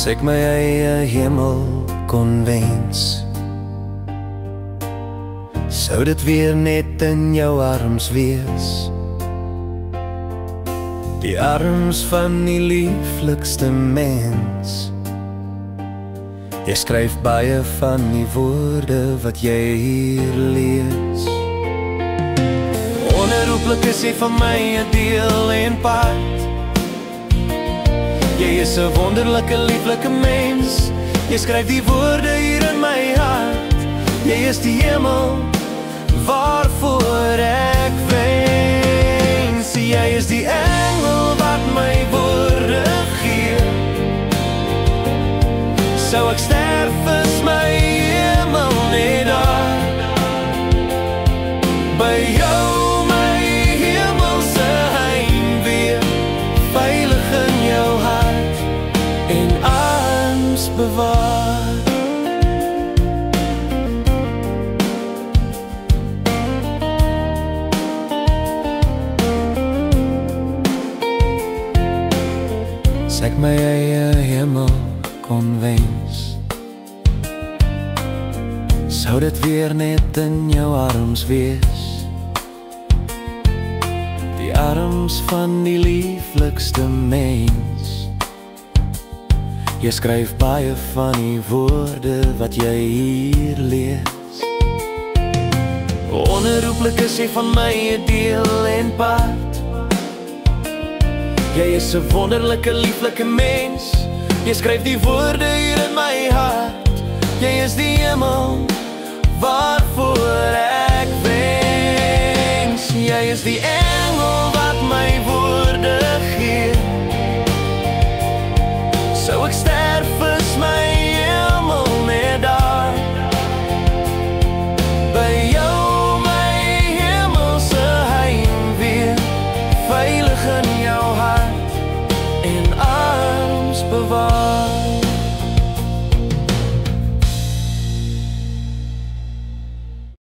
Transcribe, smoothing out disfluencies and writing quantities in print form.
As ek my eie hemel kon wens, sou dit weer net in jou arms wees. Die arms van die lieflikste mens. Jy skryf baie van die woorde wat jy hier lees. Onherroepelik is jy van my 'n deel en part. Jy is 'n wonderlike, lieflike mens. Jy skryf die woorde hier in my hart. Jy is die hemel waarvoor ek wens. Jy is die engel wat my woorde gee. Sou ek sterf is my hemel net daar. By jou my hemelse heimwee, veilig in jou hart en arms bewaar. As ek my eie hemel kon wens, sou dit weer net in jou arms wees. Die arms van die lieflikste mens. Jy skryf baie van die woorde wat jy hier lees. Onherroepelik is jy van my 'n deel en part. Jy is 'n wonderlike, lieflike mens. Jy skryf die woorde hier in my hart. Jy is die hemel waarvoor ek wens. Jy is die engel wat my woorde gee. Sou ek sterf is my hemel net daar. By jou my hemelse heimwee, veilig in jou hart en arms bewaar.